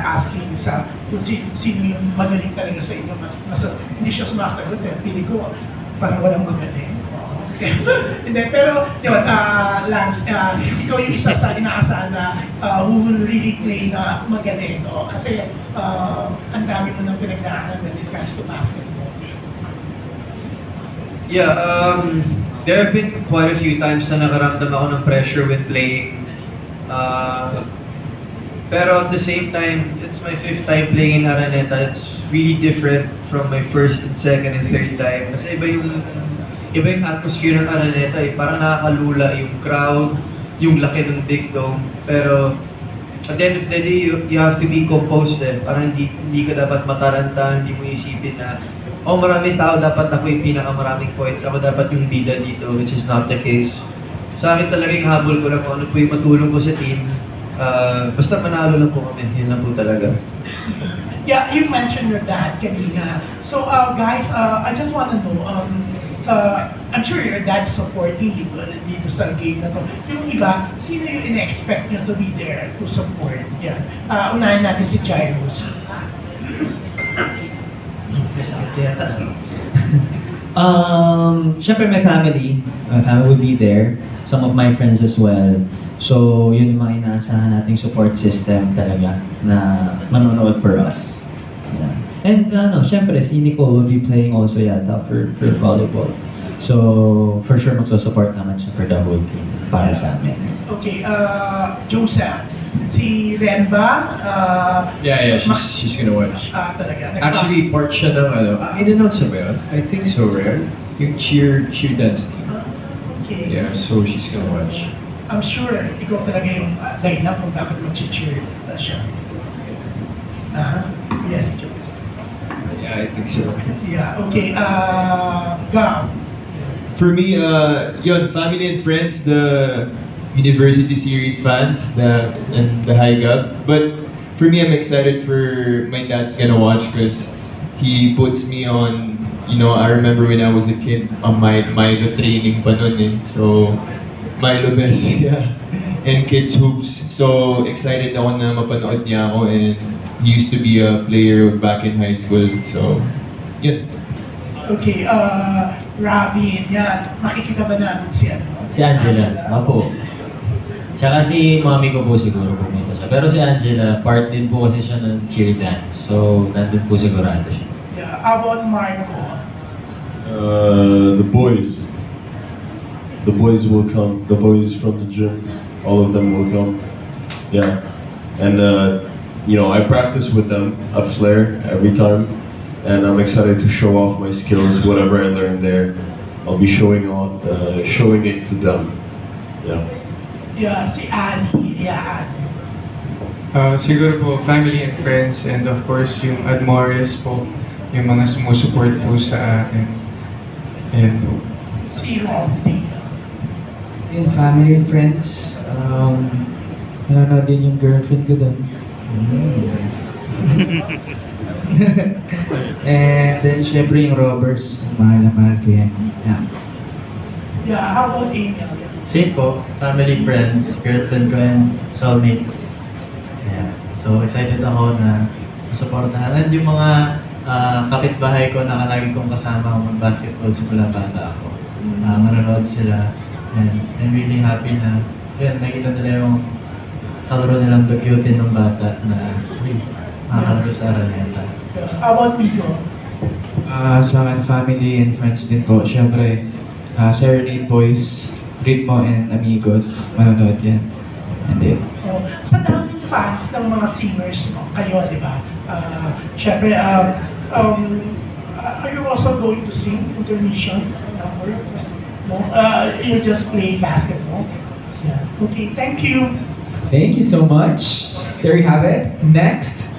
asking kung sino yung magaling talaga sa inyo. Hindi siya sumasagot pili ko parang walang magaling. Hindi, pero yun, Lance, ikaw yung isa sa inaasahan na who will really play na magaling. No? Kasi ang dami mo nang pinagdaanan when it comes to basketball. Yeah, there have been quite a few times na nakaramdam ako ng pressure when playing. Pero at the same time, it's my 5th time playing in Araneta. It's really different from my 1st and 2nd and 3rd time. Kasi iba yung atmosphere ng Araneta eh. Parang nakakalula yung crowd, yung laki ng big dome. Pero at the end of the day, you have to be composed eh. Parang hindi ka dapat mataranta, hindi mo isipin na maraming tao, dapat ako yung pinakamaraming points. Ako dapat yung bida dito, which is not the case. Sa akin talaga yung habol ko lang kung ano po yung matulong ko sa team. Basta manalo lang po kami, yun lang po talaga. Yeah, you mentioned your dad kanina. So guys, I just want to know, I'm sure your dad's supporting you dito sa game na to. Yung iba, sino yung in-expect nyo to be there to support? Yan. Unahin natin si Jairus. Syempre my family will be there. Some of my friends as well. So, yun yung mga inaasahan nating support system talaga na manonood for us. Yeah. And syempre si Nicole will be playing also yata for volleyball. So, for sure magsusupport naman siya for the whole team para sa amin. Okay, Joseph, si Ren ba? Yeah, she's gonna watch. Talaga. Actually, part siya ng in-announce ba yun? I think so, rare. Yung cheer dance team. Okay. Yeah, so she's gonna watch. I'm sure ikaw talaga yung dahilan kung bakit mag-cheer siya. Yes, Joe. Yeah, I think so. Yeah, okay. Gab. For me, yun, family and friends, the University Series fans, and the High Gab. But for me, I'm excited for my dad's gonna watch because he puts me on, I remember when I was a kid, Milo training pa nun eh. So, Milo best, yeah. And kids hoops. So, excited ako na mapanood niya ako and he used to be a player back in high school. So, yun. Okay, Robin, yan. Makikita ba namin si Si Angela, opo. Tsaka si mami ko po siguro pumunta siya. Pero si Angela, part din po kasi siya ng cheer dance. So, nandun po sigurado siya. Yeah, how about Marco? The boys. The boys will come. The boys from the gym, all of them will come. Yeah, and I practice with them at Flair every time, and I'm excited to show off my skills. Whatever I learned there, I'll be showing it to them. Yeah. Yeah, si Annie. Yeah, Annie. Siguro po, family and friends, and of course, yung Admores po, yung mga sumusupport po sa akin. Ayan po. Si Romney. Yung family, friends, nanonood din yung girlfriend ko doon. And then, syempre yung robbers, mahal na mahal ko yan. Yeah. Yeah, how about Angel? Same po, family, friends, girlfriend ko and soulmates. Yeah. So excited ako na masuportahan. And yung mga kapitbahay ko na lagi kong kasama kung mag-basketball simula bata ako. Manonood sila. And I'm really happy na nakita nila yung kalaro nilang dugyutin ng bata na makakalaro sa Araneta. How about Vico? Sa akin, family and friends din po. Syempre, Serenade Boys, Ritmo and Amigos, manonood yan. And then, Sa daming fans ng mga singers mo, kayo, di ba? Syempre, are you also going to sing intermission number? No? You just play basketball? Yeah. Okay, thank you. Thank you so much. There you have it. Next.